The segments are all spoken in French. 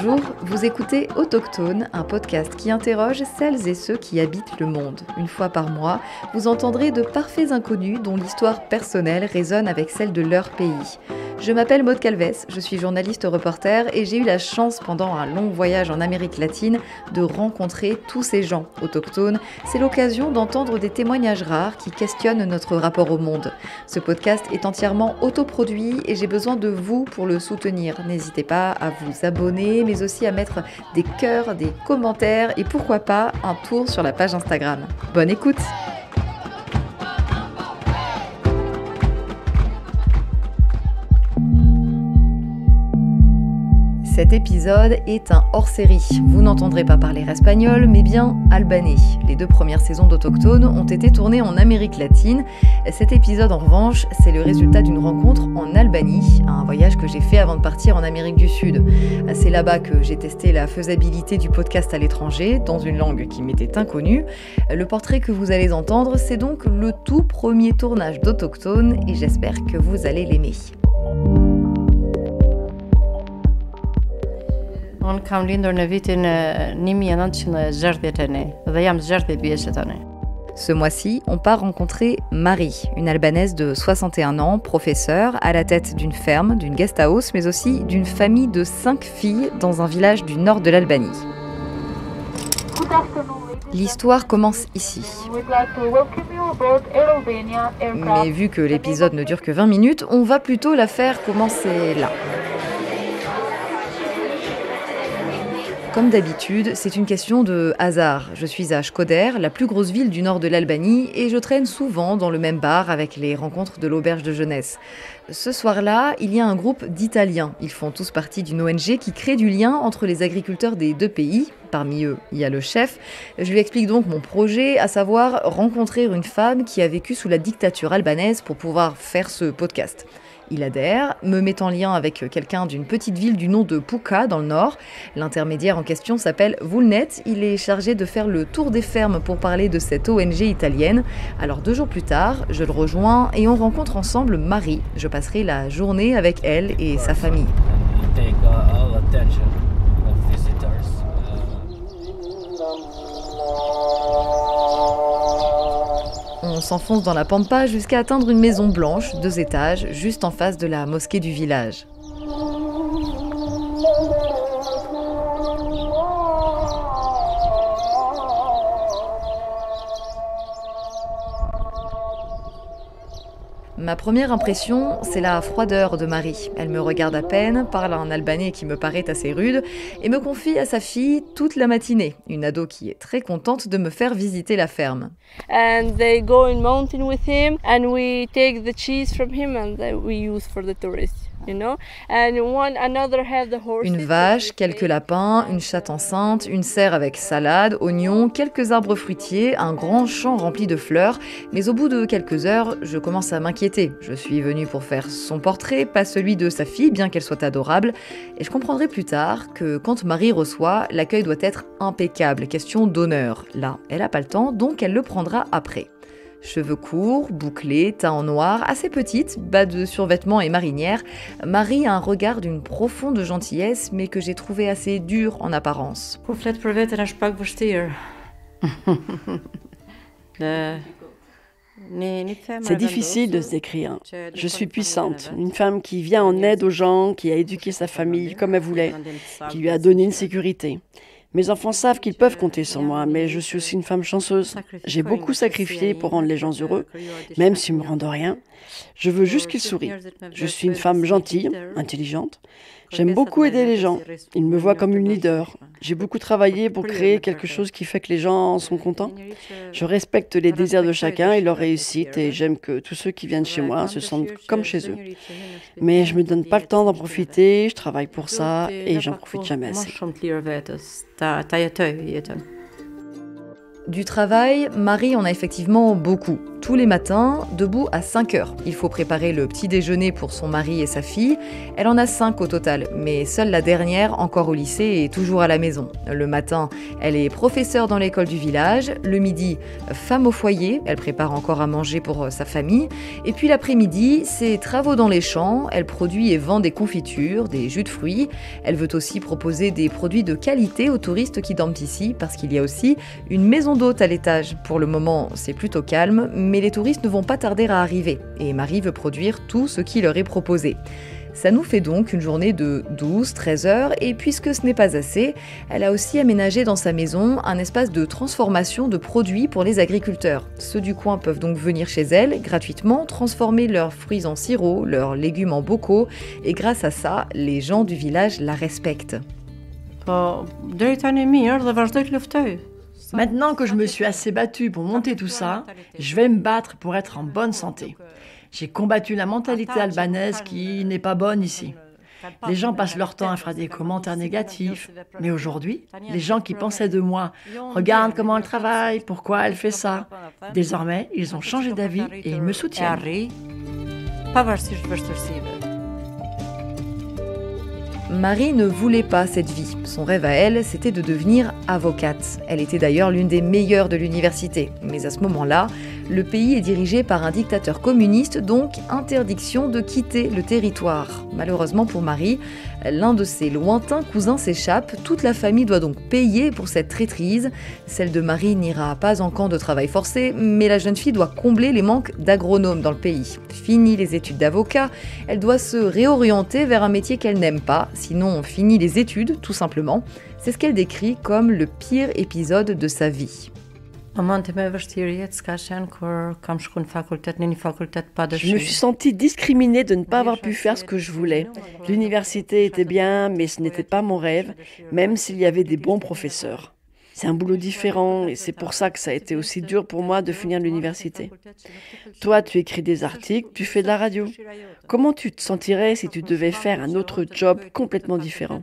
Bonjour, vous écoutez Autochtone, un podcast qui interroge celles et ceux qui habitent le monde. Une fois par mois, vous entendrez de parfaits inconnus dont l'histoire personnelle résonne avec celle de leur pays. Je m'appelle Maud Calvès, je suis journaliste reporter et j'ai eu la chance pendant un long voyage en Amérique latine de rencontrer tous ces gens autochtones. C'est l'occasion d'entendre des témoignages rares qui questionnent notre rapport au monde. Ce podcast est entièrement autoproduit et j'ai besoin de vous pour le soutenir. N'hésitez pas à vous abonner, mais aussi à mettre des cœurs, des commentaires et pourquoi pas un tour sur la page Instagram. Bonne écoute! Cet épisode est un hors-série. Vous n'entendrez pas parler espagnol, mais bien albanais. Les 2 premières saisons d'Autochtone ont été tournées en Amérique latine. Cet épisode, en revanche, c'est le résultat d'une rencontre en Albanie, un voyage que j'ai fait avant de partir en Amérique du Sud. C'est là-bas que j'ai testé la faisabilité du podcast à l'étranger, dans une langue qui m'était inconnue. Le portrait que vous allez entendre, c'est donc le tout premier tournage d'Autochtone et j'espère que vous allez l'aimer. Unë kam lindur në vitin 1960 dhe jam 60 vjeçë tani. Ce mois-ci, on part rencontrer Marie, une Albanaise de 61 ans, professeure, à la tête d'une ferme, d'une guest house, mais aussi d'une famille de 5 filles dans un village du nord de l'Albanie. L'histoire commence ici. Mais vu que l'épisode ne dure que 20 minutes, on va plutôt la faire commencer là. Comme d'habitude, c'est une question de hasard. Je suis à Shkodër, la plus grosse ville du nord de l'Albanie, et je traîne souvent dans le même bar avec les rencontres de l'auberge de jeunesse. Ce soir-là, il y a un groupe d'Italiens. Ils font tous partie d'une ONG qui crée du lien entre les agriculteurs des 2 pays. Parmi eux, il y a le chef. Je lui explique donc mon projet, à savoir rencontrer une femme qui a vécu sous la dictature albanaise pour pouvoir faire ce podcast. Il adhère, me met en lien avec quelqu'un d'une petite ville du nom de Puka dans le nord. L'intermédiaire en question s'appelle Vulnet. Il est chargé de faire le tour des fermes pour parler de cette ONG italienne. Alors 2 jours plus tard, je le rejoins et on rencontre ensemble Marie. Je passerai la journée avec elle et sa famille. On s'enfonce dans la pampa jusqu'à atteindre une maison blanche, 2 étages, juste en face de la mosquée du village. Ma première impression, c'est la froideur de Marie. Elle me regarde à peine, parle en albanais qui me paraît assez rude, et me confie à sa fille toute la matinée. Une ado qui est très contente de me faire visiter la ferme. And they go in mountain with him, and we take the cheese from him, and we use for the tourists. You know? And another have the horses. Une vache, quelques lapins, une chatte enceinte, une serre avec salade, oignons, quelques arbres fruitiers, un grand champ rempli de fleurs. Mais au bout de quelques heures, je commence à m'inquiéter. Je suis venue pour faire son portrait, pas celui de sa fille, bien qu'elle soit adorable. Et je comprendrai plus tard que quand Marie reçoit, l'accueil doit être impeccable, question d'honneur. Là, elle n'a pas le temps, donc elle le prendra après. Cheveux courts, bouclés, teint en noir, assez petite, bas de survêtement et marinière, Marie a un regard d'une profonde gentillesse, mais que j'ai trouvé assez dur en apparence. C'est difficile de se décrire. Je suis puissante, une femme qui vient en aide aux gens, qui a éduqué sa famille comme elle voulait, qui lui a donné une sécurité. Mes enfants savent qu'ils peuvent compter sur moi, mais je suis aussi une femme chanceuse. J'ai beaucoup sacrifié pour rendre les gens heureux, même s'ils ne me rendent rien. Je veux juste qu'ils sourient. Je suis une femme gentille, intelligente. J'aime beaucoup aider les gens. Ils me voient comme une leader. J'ai beaucoup travaillé pour créer quelque chose qui fait que les gens sont contents. Je respecte les désirs de chacun et leur réussite et j'aime que tous ceux qui viennent chez moi se sentent comme chez eux. Mais je ne me donne pas le temps d'en profiter, je travaille pour ça et j'en profite jamais assez. Du travail, Marie en a effectivement beaucoup. Tous les matins, debout à 5 heures. Il faut préparer le petit déjeuner pour son mari et sa fille. Elle en a 5 au total, mais seule la dernière, encore au lycée, est toujours à la maison. Le matin, elle est professeure dans l'école du village. Le midi, femme au foyer. Elle prépare encore à manger pour sa famille. Et puis l'après-midi, c'est travaux dans les champs. Elle produit et vend des confitures, des jus de fruits. Elle veut aussi proposer des produits de qualité aux touristes qui dorment ici, parce qu'il y a aussi une maison d'hôte à l'étage. Pour le moment, c'est plutôt calme, mais les touristes ne vont pas tarder à arriver. Et Marie veut produire tout ce qui leur est proposé. Ça nous fait donc une journée de 12-13 heures, et puisque ce n'est pas assez, elle a aussi aménagé dans sa maison un espace de transformation de produits pour les agriculteurs. Ceux du coin peuvent donc venir chez elle, gratuitement, transformer leurs fruits en sirop, leurs légumes en bocaux, et grâce à ça, les gens du village la respectent. Maintenant que je me suis assez battue pour monter tout ça, je vais me battre pour être en bonne santé. J'ai combattu la mentalité albanaise qui n'est pas bonne ici. Les gens passent leur temps à faire des commentaires négatifs, mais aujourd'hui, les gens qui pensaient de moi, regarde comment elle travaille, pourquoi elle fait ça. Désormais, ils ont changé d'avis et ils me soutiennent. Marie ne voulait pas cette vie. Son rêve à elle, c'était de devenir avocate. Elle était d'ailleurs l'une des meilleures de l'université. Mais à ce moment-là, le pays est dirigé par un dictateur communiste, donc interdiction de quitter le territoire. Malheureusement pour Marie, l'un de ses lointains cousins s'échappe. Toute la famille doit donc payer pour cette traîtrise. Celle de Marie n'ira pas en camp de travail forcé, mais la jeune fille doit combler les manques d'agronomes dans le pays. Fini les études d'avocat, elle doit se réorienter vers un métier qu'elle n'aime pas. Sinon, fini les études, tout simplement. C'est ce qu'elle décrit comme le pire épisode de sa vie. Je me suis sentie discriminée de ne pas avoir pu faire ce que je voulais. L'université était bien, mais ce n'était pas mon rêve, même s'il y avait des bons professeurs. C'est un boulot différent et c'est pour ça que ça a été aussi dur pour moi de finir l'université. Toi, tu écris des articles, tu fais de la radio. Comment tu te sentirais si tu devais faire un autre job complètement différent?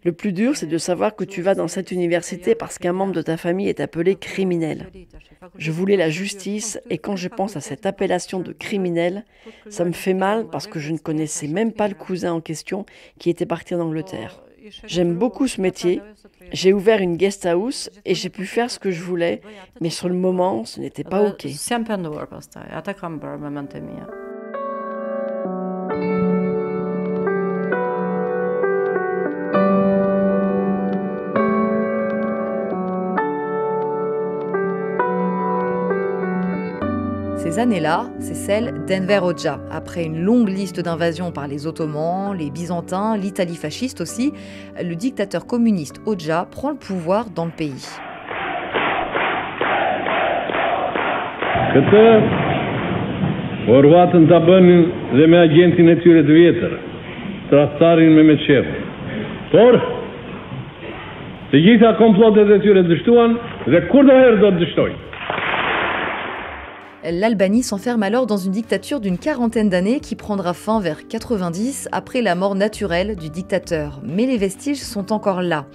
Le plus dur, c'est de savoir que tu vas dans cette université parce qu'un membre de ta famille est appelé criminel. Je voulais la justice et quand je pense à cette appellation de criminel, ça me fait mal parce que je ne connaissais même pas le cousin en question qui était parti en Angleterre. J'aime beaucoup ce métier. J'ai ouvert une guest house et j'ai pu faire ce que je voulais, mais sur le moment, ce n'était pas OK. Ces années-là, c'est celle d'Enver Hoxha. Après une longue liste d'invasions par les Ottomans, les Byzantins, l'Italie fasciste aussi, le dictateur communiste Hoxha prend le pouvoir dans le pays. L'Albanie s'enferme alors dans une dictature d'une quarantaine d'années qui prendra fin vers 90 après la mort naturelle du dictateur. Mais les vestiges sont encore là.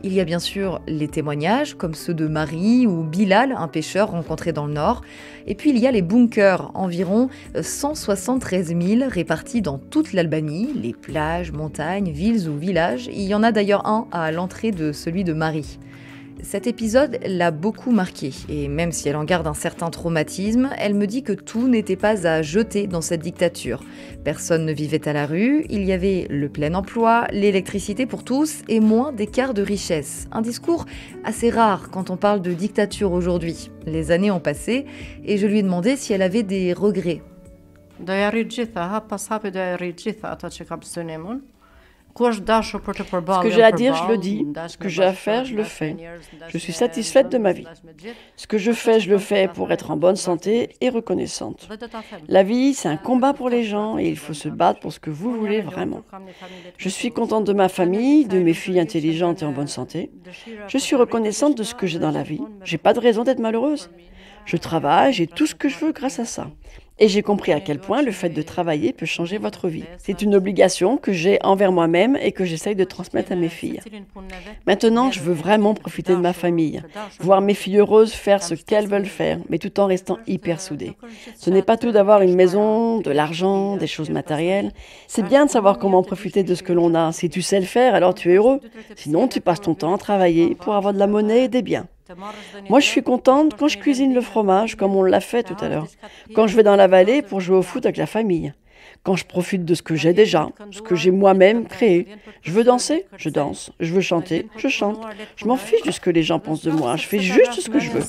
Il y a bien sûr les témoignages, comme ceux de Marie ou Bilal, un pêcheur rencontré dans le nord. Et puis il y a les bunkers, environ 173 000 répartis dans toute l'Albanie, les plages, montagnes, villes ou villages. Il y en a d'ailleurs un à l'entrée de celui de Marie. Cet épisode l'a beaucoup marquée, et même si elle en garde un certain traumatisme, elle me dit que tout n'était pas à jeter dans cette dictature. Personne ne vivait à la rue, il y avait le plein emploi, l'électricité pour tous et moins d'écart de richesse. Un discours assez rare quand on parle de dictature aujourd'hui. Les années ont passé, et je lui ai demandé si elle avait des regrets. Ce que j'ai à dire, je le dis. Ce que j'ai à faire, je le fais. Je suis satisfaite de ma vie. Ce que je le fais pour être en bonne santé et reconnaissante. La vie, c'est un combat pour les gens et il faut se battre pour ce que vous voulez vraiment. Je suis contente de ma famille, de mes filles intelligentes et en bonne santé. Je suis reconnaissante de ce que j'ai dans la vie. J'ai pas de raison d'être malheureuse. Je travaille, j'ai tout ce que je veux grâce à ça. Et j'ai compris à quel point le fait de travailler peut changer votre vie. C'est une obligation que j'ai envers moi-même et que j'essaye de transmettre à mes filles. Maintenant, je veux vraiment profiter de ma famille, voir mes filles heureuses faire ce qu'elles veulent faire, mais tout en restant hyper soudées. Ce n'est pas tout d'avoir une maison, de l'argent, des choses matérielles. C'est bien de savoir comment profiter de ce que l'on a. Si tu sais le faire, alors tu es heureux. Sinon, tu passes ton temps à travailler pour avoir de la monnaie et des biens. Moi, je suis contente quand je cuisine le fromage, comme on l'a fait tout à l'heure. Quand je vais dans la vallée pour jouer au foot avec la famille. Quand je profite de ce que j'ai déjà, ce que j'ai moi-même créé. Je veux danser, je danse. Je veux chanter, je chante. Je m'en fiche de ce que les gens pensent de moi. Je fais juste ce que je veux.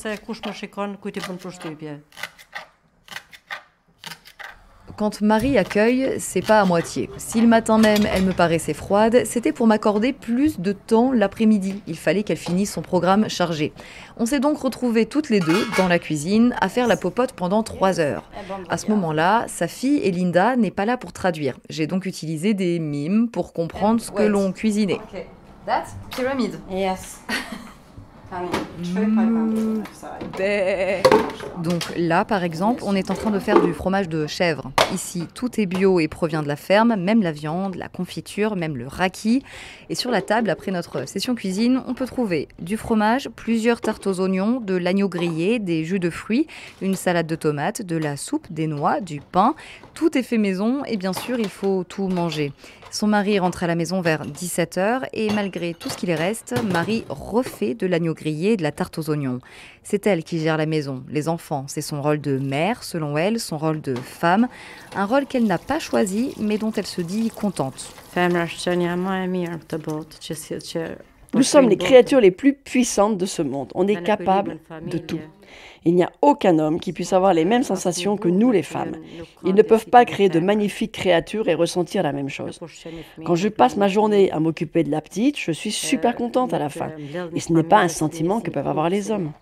Quand Marie accueille, c'est pas à moitié. Si le matin même, elle me paraissait froide, c'était pour m'accorder plus de temps l'après-midi. Il fallait qu'elle finisse son programme chargé. On s'est donc retrouvées toutes les deux dans la cuisine à faire la popote pendant 3 heures. À ce moment-là, sa fille Elinda n'est pas là pour traduire. J'ai donc utilisé des mimes pour comprendre ce que l'on cuisinait. Okay. That's pyramid. Yes. Donc là, par exemple, on est en train de faire du fromage de chèvre. Ici, tout est bio et provient de la ferme, même la viande, la confiture, même le raki. Et sur la table, après notre session cuisine, on peut trouver du fromage, plusieurs tartes aux oignons, de l'agneau grillé, des jus de fruits, une salade de tomates, de la soupe, des noix, du pain. Tout est fait maison et bien sûr, il faut tout manger. Son mari rentre à la maison vers 17h et malgré tout ce qui lui reste, Marie refait de l'agneau grillé et de la tarte aux oignons. C'est elle qui gère la maison, les enfants. C'est son rôle de mère, selon elle, son rôle de femme. Un rôle qu'elle n'a pas choisi, mais dont elle se dit contente. Nous sommes les créatures les plus puissantes de ce monde. On est capable de tout. Il n'y a aucun homme qui puisse avoir les mêmes sensations que nous, les femmes. Ils ne peuvent pas créer de magnifiques créatures et ressentir la même chose. Quand je passe ma journée à m'occuper de la petite, je suis super contente à la fin. Et ce n'est pas un sentiment que peuvent avoir les hommes.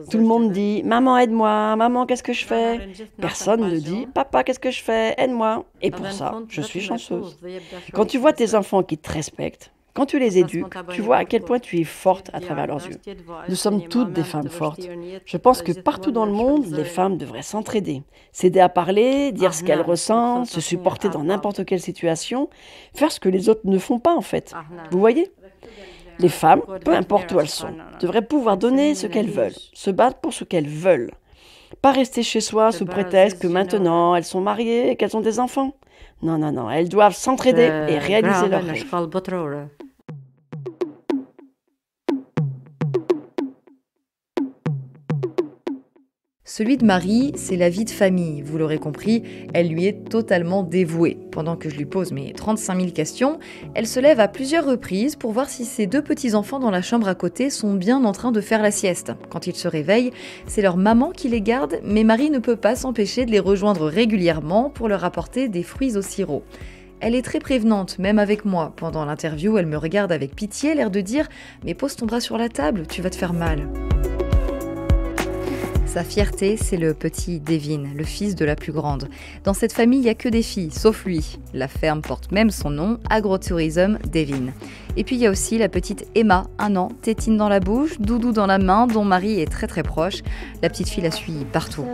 Tout le monde dit « Maman, aide-moi. Maman, qu'est-ce que je fais ?» Personne ne dit « Papa, qu'est-ce que je fais? Aide-moi. » Et pour ça, je suis chanceuse. Quand tu vois tes enfants qui te respectent, quand tu les éduques, tu vois à quel point tu es forte à travers leurs yeux. Nous sommes toutes des femmes fortes. Je pense que partout dans le monde, les femmes devraient s'entraider, s'aider à parler, dire ce qu'elles ressentent, se supporter dans n'importe quelle situation, faire ce que les autres ne font pas en fait. Vous voyez ? Les femmes, peu importe où elles sont, devraient pouvoir donner ce qu'elles veulent, se battre pour ce qu'elles veulent. Pas rester chez soi sous prétexte que maintenant elles sont mariées et qu'elles ont des enfants. Non, non, non, elles doivent s'entraider et réaliser leurs rêves. Celui de Marie, c'est la vie de famille. Vous l'aurez compris, elle lui est totalement dévouée. Pendant que je lui pose mes 35 000 questions, elle se lève à plusieurs reprises pour voir si ses 2 petits-enfants dans la chambre à côté sont bien en train de faire la sieste. Quand ils se réveillent, c'est leur maman qui les garde, mais Marie ne peut pas s'empêcher de les rejoindre régulièrement pour leur apporter des fruits au sirop. Elle est très prévenante, même avec moi. Pendant l'interview, elle me regarde avec pitié, l'air de dire « Mais pose ton bras sur la table, tu vas te faire mal ». Sa fierté, c'est le petit Devin, le fils de la plus grande. Dans cette famille, il n'y a que des filles, sauf lui. La ferme porte même son nom, Agrotourism Devin. Et puis il y a aussi la petite Emma, 1 an, tétine dans la bouche, doudou dans la main, dont Marie est très très proche. La petite fille la suit partout.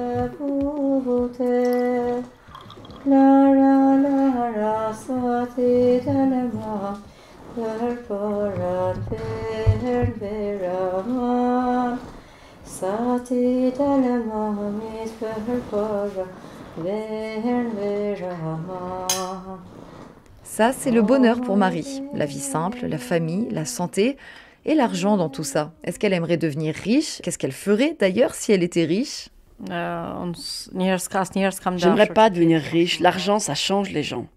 Ça, c'est le bonheur pour Marie. La vie simple, la famille, la santé et l'argent dans tout ça. Est-ce qu'elle aimerait devenir riche? Qu'est-ce qu'elle ferait d'ailleurs si elle était riche? J'aimerais pas devenir riche. L'argent, ça change les gens.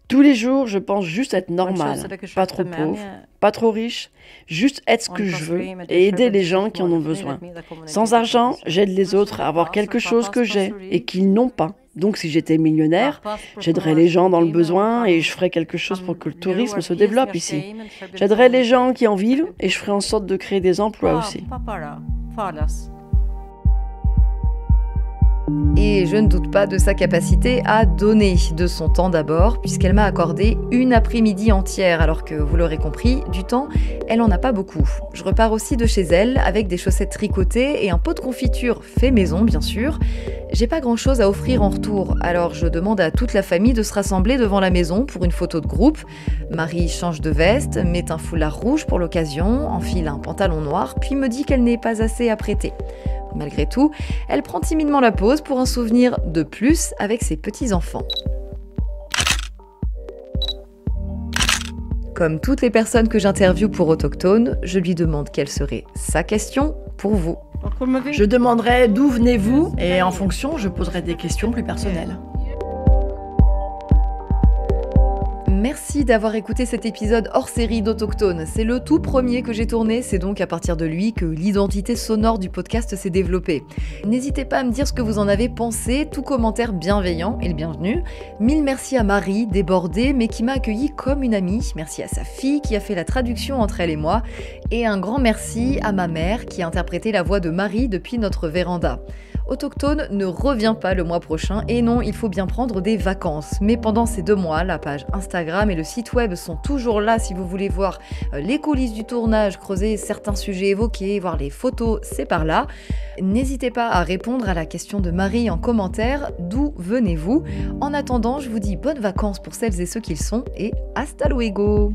Tous les jours, je pense juste être normale, pas trop pauvre, pas trop riche, juste être ce que je veux et aider les gens qui en ont besoin. Sans argent, j'aide les autres à avoir quelque chose que j'ai et qu'ils n'ont pas. Donc si j'étais millionnaire, j'aiderais les gens dans le besoin et je ferais quelque chose pour que le tourisme se développe ici. J'aiderais les gens qui en vivent et je ferais en sorte de créer des emplois aussi. Ça, c'est le bonheur pour Marie. La vie simple, la famille, la santé et l'argent dans tout ça. Est-ce qu'elle aimerait devenir riche? Qu'est-ce qu'elle ferait d'ailleurs si elle était riche? Ni J'aimerais pas devenir riche. L'argent, ça change les gens. Tous les jours, je pense juste être normale, pas trop pauvre, pas trop riche, juste être ce que je veux et aider les gens qui en ont besoin. Sans argent, j'aide les autres à avoir quelque chose que j'ai et qu'ils n'ont pas. Donc si j'étais millionnaire, j'aiderais les gens dans le besoin et je ferais quelque chose pour que le tourisme se développe ici. J'aiderais les gens qui en vivent et je ferais en sorte de créer des emplois aussi. Et je ne doute pas de sa capacité à donner de son temps d'abord, puisqu'elle m'a accordé une après-midi entière, alors que, vous l'aurez compris, du temps, elle en a pas beaucoup. Je repars aussi de chez elle avec des chaussettes tricotées et un pot de confiture fait maison, bien sûr. J'ai pas grand-chose à offrir en retour, alors je demande à toute la famille de se rassembler devant la maison pour une photo de groupe. Marie change de veste, met un foulard rouge pour l'occasion, enfile un pantalon noir, puis me dit qu'elle n'est pas assez apprêtée. Malgré tout, elle prend timidement la pause pour un souvenir de plus avec ses petits-enfants. Comme toutes les personnes que j'interviewe pour Autochtone, je lui demande quelle serait sa question pour vous. Je demanderai d'où venez-vous et en fonction, je poserai des questions plus personnelles. Merci d'avoir écouté cet épisode hors série d'Autochtone. C'est le tout premier que j'ai tourné, c'est donc à partir de lui que l'identité sonore du podcast s'est développée. N'hésitez pas à me dire ce que vous en avez pensé, tout commentaire bienveillant est le bienvenu. Mille merci à Marie, débordée, mais qui m'a accueillie comme une amie. Merci à sa fille qui a fait la traduction entre elle et moi. Et un grand merci à ma mère qui a interprété la voix de Marie depuis notre véranda. Autochtone ne revient pas le mois prochain et non, il faut bien prendre des vacances. Mais pendant ces 2 mois, la page Instagram et le site web sont toujours là si vous voulez voir les coulisses du tournage, creuser certains sujets évoqués, voir les photos, c'est par là. N'hésitez pas à répondre à la question de Marie en commentaire, d'où venez-vous ? En attendant, je vous dis bonnes vacances pour celles et ceux qui le sont et hasta luego !